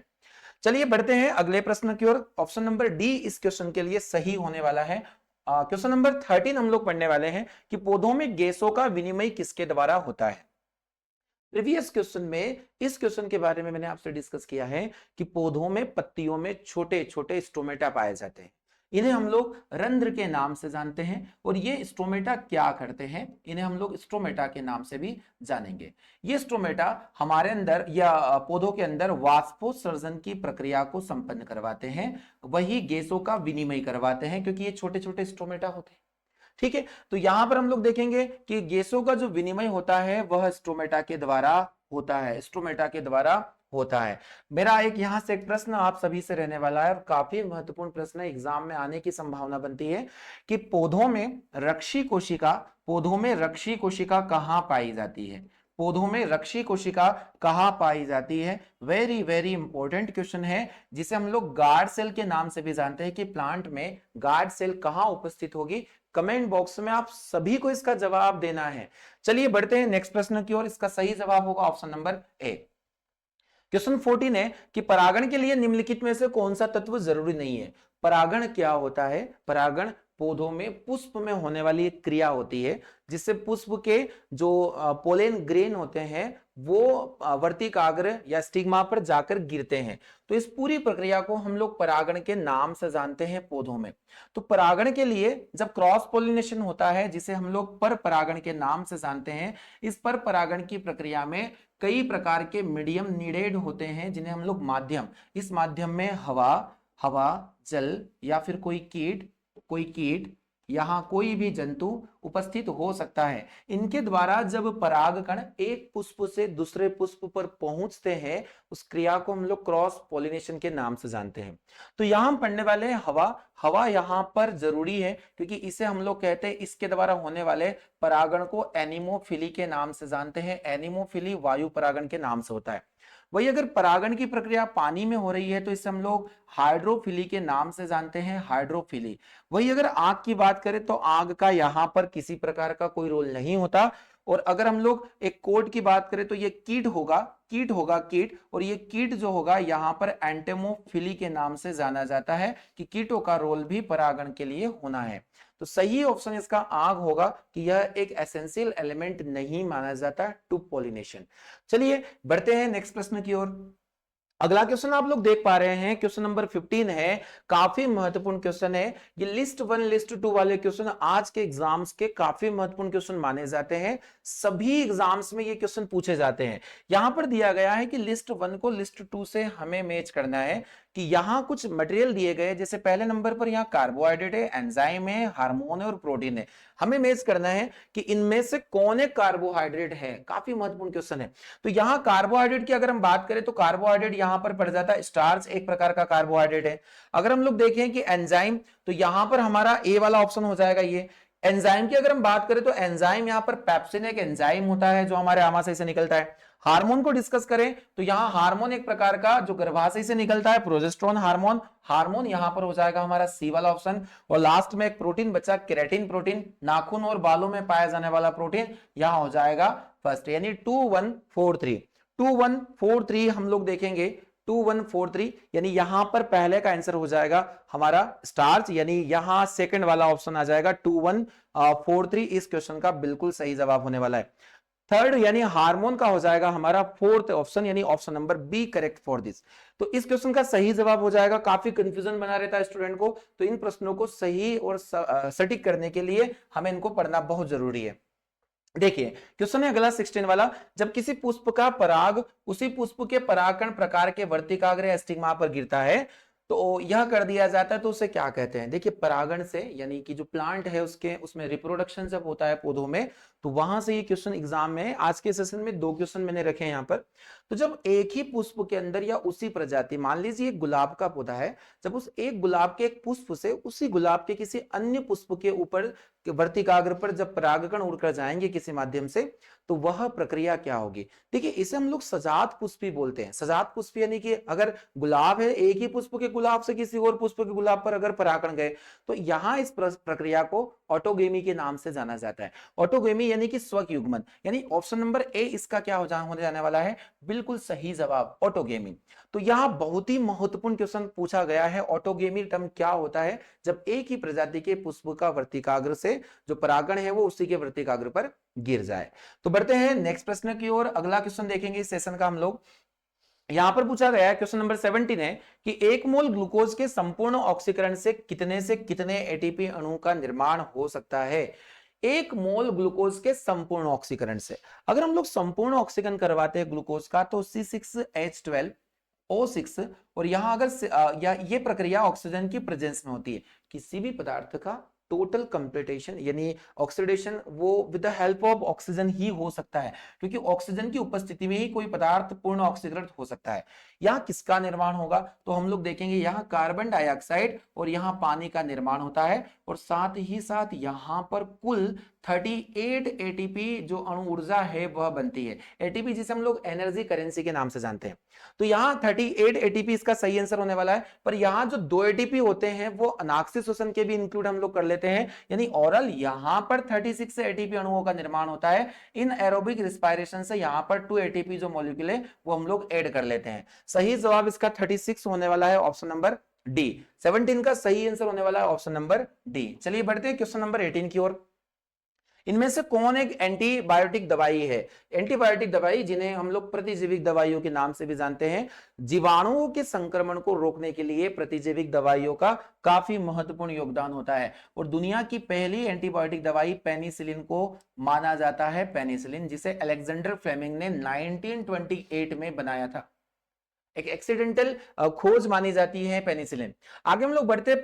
चलिए बढ़ते हैं अगले प्रश्न की ओर। ऑप्शन नंबर डी इस क्वेश्चन के लिए सही होने वाला है। क्वेश्चन नंबर 13 हम लोग पढ़ने वाले हैं कि पौधों में गैसों का विनिमय किसके द्वारा होता है। प्रीवियस क्वेश्चन में इस क्वेश्चन के बारे में मैंने आपसे डिस्कस किया है कि पौधों में पत्तियों में छोटे छोटे स्टोमेटा पाए जाते हैं। इन्हें हम लोग रंध्र के नाम से जानते हैं। और ये स्ट्रोमेटा क्या करते हैं, इन्हें हम लोग स्ट्रोमेटा के नाम से भी जानेंगे। ये स्ट्रोमेटा हमारे अंदर या पौधों के अंदर वाष्पोत्सर्जन की प्रक्रिया को संपन्न करवाते हैं, वही गैसों का विनिमय करवाते हैं, क्योंकि ये छोटे छोटे स्ट्रोमेटा होते हैं। ठीक है, तो यहां पर हम लोग देखेंगे कि गैसों का जो विनिमय होता है वह स्ट्रोमेटा के द्वारा होता है, स्ट्रोमेटा के द्वारा होता है। मेरा एक यहां से एक प्रश्न आप सभी से रहने वाला है और काफी महत्वपूर्ण प्रश्न है, एग्जाम में आने की संभावना बनती है कि पौधों में रक्षी कोशिका, पौधों में रक्षी कोशिका कहां पाई जाती है, पौधों में रक्षी कोशिका कहां पाई जाती है। वेरी वेरी इंपॉर्टेंट क्वेश्चन है, जिसे हम लोग गार्ड सेल के नाम से भी जानते हैं कि प्लांट में गार्ड सेल कहां उपस्थित होगी। कमेंट बॉक्स में आप सभी को इसका जवाब देना है। चलिए बढ़ते हैं नेक्स्ट प्रश्न की ओर। इसका सही जवाब होगा ऑप्शन नंबर ए। क्वेश्चन 14 है कि परागण के लिए निम्नलिखित में से कौन सा तत्व जरूरी नहीं है। परागण क्या होता है, परागण पौधों में पुष्प में होने वाली एक क्रिया होती है, जिससे पुष्प के जो पोलेन ग्रेन होते हैं वो वर्तिकाग्र या स्टिग्मा पर जाकर गिरते हैं। तो इस पूरी प्रक्रिया को हम लोग परागण के नाम से जानते हैं पौधों में। तो परागण के लिए जब क्रॉस पोलिनेशन होता है, जिसे हम लोग पर परागण के नाम से जानते हैं, इस पर परागण की प्रक्रिया में कई प्रकार के मीडियम नीडेड होते हैं, जिन्हें हम लोग माध्यम, इस माध्यम में हवा, जल या फिर कोई कीट, यहाँ कोई भी जंतु उपस्थित हो सकता है। इनके द्वारा जब परागकण एक पुष्प से दूसरे पुष्प पर पहुंचते हैं, उस क्रिया को हम लोग क्रॉस पॉलिनेशन के नाम से जानते हैं। तो यहां हम पढ़ने वाले हैं हवा यहां पर जरूरी है, क्योंकि इसे हम लोग कहते हैं, इसके द्वारा होने वाले परागण को एनिमोफिली के नाम से जानते हैं। एनिमोफिली वायु परागण के नाम से होता है। वही अगर परागण की प्रक्रिया पानी में हो रही है तो इसे हम लोग हाइड्रोफिली के नाम से जानते हैं, हाइड्रोफिली। वही अगर आग की बात करें तो आग का यहां पर किसी प्रकार का कोई रोल नहीं होता। और अगर हम लोग एक कोट की बात करें तो ये कीट होगा, कीट। और ये कीट जो होगा यहां पर एंटेमोफिली के नाम से जाना जाता है, कि कीटों का रोल भी परागण के लिए होना है। तो सही ऑप्शन इसका आग होगा, कि यह एक एसेंशियल एलिमेंट नहीं माना जाता टू पॉलिनेशन। चलिए बढ़ते हैं नेक्स्ट प्रश्न की ओर। अगला क्वेश्चन आप लोग देख पा रहे हैं, क्वेश्चन नंबर 15 है, काफी महत्वपूर्ण क्वेश्चन है। ये लिस्ट 1 लिस्ट 2 वाले क्वेश्चन आज के एग्जाम्स के काफी महत्वपूर्ण क्वेश्चन माने जाते हैं। सभी एग्जाम्स में ये क्वेश्चन पूछे जाते हैं। यहां पर दिया गया है कि लिस्ट 1 को लिस्ट 2 से हमें मैच करना है, कि यहां कुछ मटेरियल दिए गए, जैसे पहले नंबर पर यहां कार्बोहाइड्रेट है, एंजाइम है, हार्मोन है और प्रोटीन है। हमें मैच करना है कि इनमें से कौन एक कार्बोहाइड्रेट है। काफी महत्वपूर्ण क्वेश्चन है। तो यहां कार्बोहाइड्रेट की अगर हम बात करें तो कार्बोहाइड्रेट यहां पर पड़ जाता है, स्टार्च एक प्रकार का कार्बोहाइड्रेट है। अगर हम लोग देखें कि एंजाइम, तो यहां पर हमारा ए वाला ऑप्शन हो जाएगा। ये एंजाइम की अगर हम बात करें तो एंजाइम यहां पर पेप्सिन एक एंजाइम होता है जो हमारे आमाशय से निकलता है। हार्मोन को डिस्कस करें तो यहां हार्मोन एक प्रकार का जो गर्भाशय से निकलता है, प्रोजेस्टेरोन हार्मोन। हार्मोन यहां पर हो जाएगा हमारा सी वाला ऑप्शन। और लास्ट में एक प्रोटीन बचा, केराटिन प्रोटीन, नाखून और बालों में पाया जाने वाला प्रोटीन, यहां हो जाएगा फर्स्ट, यानी 2143। 2143 हम लोग देखेंगे, 2143, यानी यहां पर पहले का आंसर हो जाएगा हमारा स्टार्च, यानी यहां सेकंड वाला ऑप्शन आ जाएगा 2143। इस क्वेश्चन का बिल्कुल सही जवाब होने वाला है। थर्ड यानी हार्मोन का हो जाएगा हमारा फोर्थ ऑप्शन, यानी option number B correct for this. तो इस क्वेश्चन का सही जवाब हो जाएगा। काफी कंफ्यूजन बना रहता है स्टूडेंट को, तो इन प्रश्नों को सही और सटीक करने के लिए हमें इनको पढ़ना बहुत जरूरी है। देखिए क्वेश्चन है अगला 16 वाला, जब किसी पुष्प का पराग उसी पुष्प के परागकण प्रकार के वर्तिकाग्र या स्टिग्मा पर गिरता है तो यह कर दिया जाता है, तो उसे क्या कहते हैं। देखिए परागण से, यानी कि जो प्लांट है उसके उसमें रिप्रोडक्शन जब होता है पौधों में, तो वहां से ये क्वेश्चन एग्जाम में, आज के सेशन में 2 क्वेश्चन मैंने रखे हैं यहाँ पर। तो जब एक ही पुष्प के अंदर या उसी प्रजाति, मान लीजिए एक गुलाब का पौधा है, जब उस एक गुलाब के एक पुष्प से उसी गुलाब के किसी अन्य पुष्प के ऊपर वर्तिकाग्र पर जब परागकण उड़कर जाएंगे किसी माध्यम से, तो वह प्रक्रिया क्या होगी। देखिए इसे हम लोग सजात पुष्पी बोलते हैं। सजात पुष्पी यानी कि अगर गुलाब है, एक ही पुष्प के गुलाब से किसी और पुष्प के गुलाब पर अगर परागकण गए, तो यहां इस प्रक्रिया को ऑटोगेमी के नाम से जाना जाता है। ऑटोगेमी यानी कि स्वक युग्मन, यानी ऑप्शन नंबर ए इसका क्या होने जाने वाला है, बिल्कुल सही जवाब ऑटोगेमी। तो यहां बहुत ही महत्वपूर्ण क्वेश्चन पूछा गया है, ऑटोगेमी टर्म क्या होता है, जब एक ही प्रजाति के पुष्प का वर्तिकाग्र से जो परागण है वो उसी के वर्तिकाग्र पर गिर जाए। तो बढ़ते हैं नेक्स्ट प्रश्न की ओर। अगला क्वेश्चन देखेंगे इस सेशन का हम लोग। यहां पर पूछा गया है क्वेश्चन नंबर 17 है कि 1 मोल ग्लूकोज के संपूर्ण ऑक्सीकरण से कितने एटीपी अणु का निर्माण हो सकता है। 1 मोल ग्लूकोज के संपूर्ण ऑक्सीकरण से, अगर हम लोग संपूर्ण ऑक्सीकरण करवाते हैं ग्लूकोज का तो C6H12O6, और यहां अगर या ये प्रक्रिया ऑक्सीजन की प्रेजेंस में होती है, किसी भी पदार्थ का टोटल कंप्लीटेशन यानी ऑक्सीडेशन वो with the help of oxygen ही हो सकता है, क्योंकि ऑक्सीजन की उपस्थिति में ही कोई पदार्थ पूर्ण ऑक्सीकृत हो सकता है। यहाँ किसका निर्माण होगा, तो हम लोग देखेंगे यहाँ कार्बन डाइऑक्साइड और यहाँ पानी का निर्माण होता है, और साथ ही साथ यहाँ पर कुल 38 एटीपी जो अणु ऊर्जा है वह बनती है। एटीपी जिसे हम लोग एनर्जी करेंसी के नाम से जानते हैं, तो यहाँ 38 एटीपी इसका सही आंसर होने वाला है। पर यहाँ जो 2 एटीपी होते हैं वो अनाक्षी श्वसन के भी इंक्लूड हम लोग कर लेते हैं, यानी ओरल यहाँ पर 36 एटीपी अणुओं का निर्माण होता है। इन एरोबिक रिस्पायरेशन से यहाँ पर 2 एटीपी जो मॉलिक्यूल है वो हम लोग ऐड कर लेते हैं। सही जवाब इसका 36 होने वाला है, ऑप्शन नंबर डी। 17 का सही आंसर होने वाला है ऑप्शन नंबर डी। चलिए बढ़ते हैं क्वेश्चन नंबर 18 की ओर। इनमें से कौन एक एंटीबायोटिक दवाई है। एंटीबायोटिक दवाई जिन्हें हम लोग प्रतिजैविक दवाइयों के नाम से भी जानते हैं, जीवाणुओं के संक्रमण को रोकने के लिए प्रतिजैविक दवाइयों का काफी महत्वपूर्ण योगदान होता है। और दुनिया की पहली एंटीबायोटिक दवाई पेनिसिलिन को माना जाता है, पेनिसिलिन जिसे अलेक्जेंडर फ्लेमिंग ने 1928 में बनाया था। एक एक्सीडेंटल खोज मानी जाती है पेनिसिलिन। आगे हम लोग बढ़ते हैं,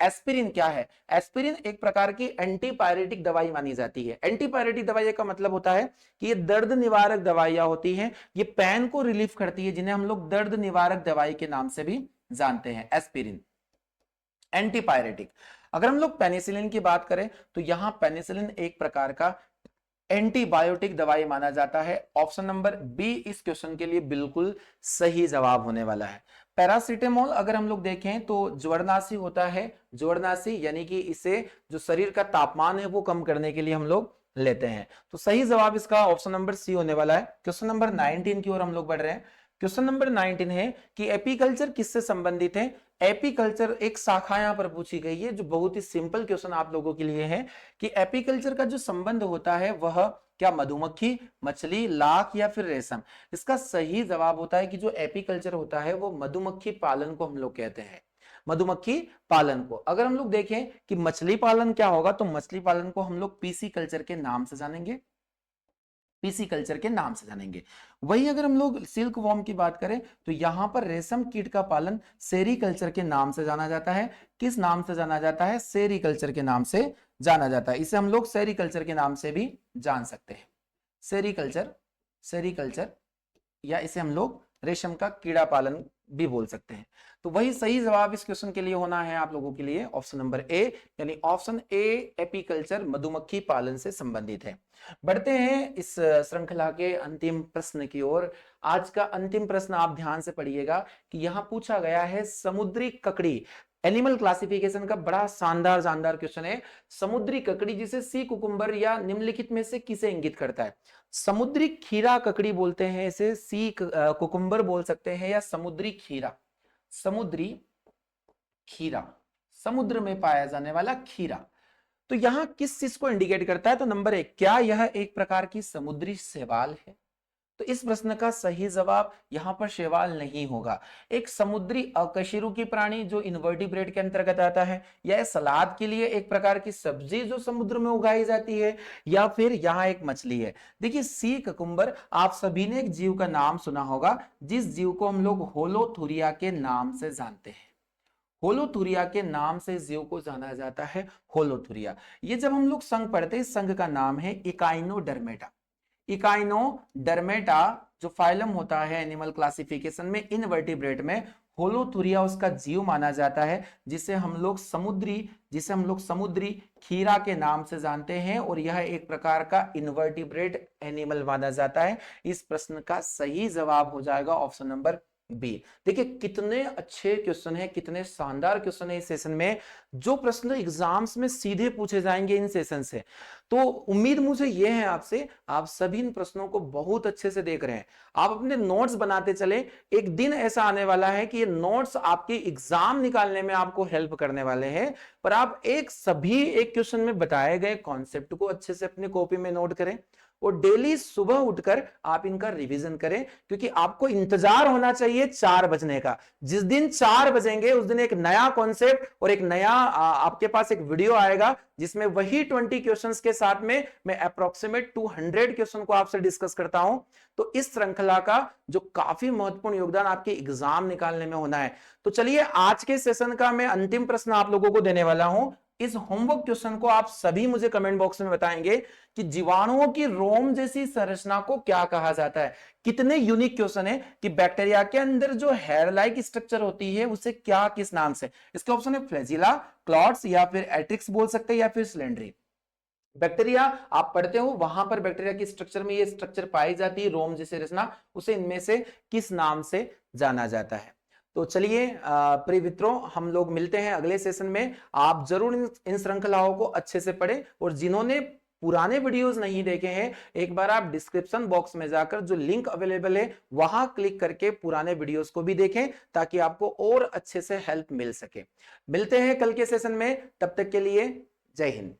एस्पिरिन क्या है। एस्पिरिन एक प्रकार की एंटीपायरेटिक दवाई मानी जाती है। एंटीपायरेटिक दवाई का मतलब होता है कि ये दर्द निवारक दवाइयां होती हैं, ये पेन को रिलीफ करती है, जिन्हें हम लोग दर्द निवारक दवाई के नाम से भी जानते हैं। Aspirin antipyretic. अगर हम लोग पेनिसिलिन की बात करें तो यहां पेनिसिलिन एक प्रकार का एंटीबायोटिक दवाई माना जाता है। ऑप्शन नंबर बी इस क्वेश्चन के लिए बिल्कुल सही जवाब होने वाला है। पैरासीटामोल अगर हम लोग देखें तो ज्वरनाशी होता है, ज्वरनाशी यानी कि इसे जो शरीर का तापमान है वो कम करने के लिए हम लोग लेते हैं। तो सही जवाब इसका ऑप्शन नंबर सी होने वाला है। क्वेश्चन नंबर 19 की ओर हम लोग बढ़ रहे हैं। क्वेश्चन नंबर 19 है कि एपीकल्चर किससे संबंधित है। एपीकल्चर एक शाखा यहां पर पूछी गई है, जो बहुत ही सिंपल क्वेश्चन आप लोगों के लिए है कि एपीकल्चर का जो संबंध होता है वह क्या मधुमक्खी, मछली, लाख या फिर रेशम। इसका सही जवाब होता है कि जो एपीकल्चर होता है वो मधुमक्खी पालन को हम लोग कहते हैं, मधुमक्खी पालन को। अगर हम लोग देखें कि मछली पालन क्या होगा, तो मछली पालन को हम लोग पीसी कल्चर के नाम से जानेंगे, पीसी कल्चर के नाम से जानेंगे। वही अगर हम लोग सिल्क वॉर्म की बात करें तो यहां पर रेशम कीट का पालन सेरीकल्चर के नाम से जाना जाता है। किस नाम से जाना जाता है, सेरीकल्चर के नाम से जाना जाता है। इसे हम लोग सेरीकल्चर के नाम से भी जान सकते हैं, सेरीकल्चर, सेरीकल्चर, या इसे हम लोग रेशम का कीड़ा पालन भी बोल सकते हैं। तो वही सही जवाब इस क्वेश्चन के लिए होना है आप लोगों के लिए ऑप्शन नंबर ए, यानी ऑप्शन ए एपीकल्चर मधुमक्खी पालन से संबंधित है। बढ़ते हैं इस श्रृंखला के अंतिम प्रश्न की ओर। आज का अंतिम प्रश्न आप ध्यान से पढ़िएगा कि यहां पूछा गया है समुद्री ककड़ी। एनिमल क्लासिफिकेशन का बड़ा शानदार शानदार क्वेश्चन है। समुद्री ककड़ी जिसे सी कुकुम्बर या निम्नलिखित में से किसे इंगित करता है। समुद्री खीरा ककड़ी बोलते हैं इसे, सी कुकुम्बर बोल सकते हैं, या समुद्री खीरा। समुद्री खीरा, समुद्र में पाया जाने वाला खीरा। तो यहां किस चीज को इंडिकेट करता है, तो नंबर 1, क्या यह एक प्रकार की समुद्री शैवाल है। तो इस प्रश्न का सही जवाब यहां पर शैवाल नहीं होगा। एक समुद्री अकशेरुकी प्राणी जो इनवर्टिब्रेट के अंतर्गत आता है, या सलाद के लिए एक प्रकार की सब्जी जो समुद्र में उगाई जाती है, या फिर यहां एक मछली है। देखिए सी कुकुम्बर, आप सभी ने एक जीव का नाम सुना होगा जिस जीव को हम लोग होलोथुरिया के नाम से जानते हैं। होलोथुरिया के नाम से जीव को जाना जाता है, होलोथुरिया। ये जब हम लोग संघ पढ़ते हैं, संघ का नाम है इकाइनोडर्मेटा। इकाइनोडर्मेटा जो फाइलम होता है एनिमल क्लासिफिकेशन में इनवर्टिब्रेट में, होलोथुरिया उसका जीव माना जाता है, जिसे हम लोग समुद्री खीरा के नाम से जानते हैं, और यह एक प्रकार का इनवर्टिब्रेट एनिमल माना जाता है। इस प्रश्न का सही जवाब हो जाएगा ऑप्शन नंबर बी। देखिए कितने अच्छे क्वेश्चन है, कितने शानदार क्वेश्चन है इस सेशन में, जो प्रश्न एग्जाम्स में सीधे पूछे जाएंगे इन सेशन से। तो उम्मीद मुझे ये है आपसे, आप सभी इन प्रश्नों को बहुत अच्छे से देख रहे हैं, आप अपने नोट्स बनाते चले। एक दिन ऐसा आने वाला है कि ये नोट्स आपके एग्जाम निकालने में आपको हेल्प करने वाले हैं, पर आप एक क्वेश्चन में बताए गए कॉन्सेप्ट को अच्छे से अपनी कॉपी में नोट करें, और डेली सुबह उठकर आप इनका रिवीजन करें, क्योंकि आपको इंतजार होना चाहिए 4 बजने का। जिस दिन 4 बजेंगे उस दिन एक नया कॉन्सेप्ट और एक नया आपके पास एक वीडियो आएगा जिसमें वही 20 क्वेश्चंस के साथ में मैं अप्रोक्सीमेट 200 क्वेश्चन को आपसे डिस्कस करता हूं। तो इस श्रृंखला का जो काफी महत्वपूर्ण योगदान आपके एग्जाम निकालने में होना है। तो चलिए आज के सेशन का मैं अंतिम प्रश्न आप लोगों को देने वाला हूं। इस होमवर्क क्वेश्चन को आप सभी मुझे कमेंट बॉक्स में बताएंगे कि जीवाणुओं की रोम जैसी संरचना को क्या कहा जाता है। कितने यूनिक क्वेश्चन है कि बैक्टीरिया के अंदर जो हेयर लाइक स्ट्रक्चर होती है उसे क्या किस नाम से। इसके ऑप्शन है फ्लैजिला, क्लॉट्स या फिर एट्रिक्स बोल सकते हैं या फिर सिलेंड्री। बैक्टीरिया आप पढ़ते हो वहां पर बैक्टीरिया की स्ट्रक्चर में ये स्ट्रक्चर पाई जाती है रोम जैसे रचना, उसे इनमें से किस नाम से जाना जाता है। तो चलिए प्रिय मित्रों, हम लोग मिलते हैं अगले सेशन में। आप जरूर इन श्रृंखलाओं को अच्छे से पढ़ें और जिन्होंने पुराने वीडियोस नहीं देखे हैं एक बार आप डिस्क्रिप्शन बॉक्स में जाकर जो लिंक अवेलेबल है वहां क्लिक करके पुराने वीडियोस को भी देखें ताकि आपको और अच्छे से हेल्प मिल सके। मिलते हैं कल के सेशन में, तब तक के लिए जय हिंद।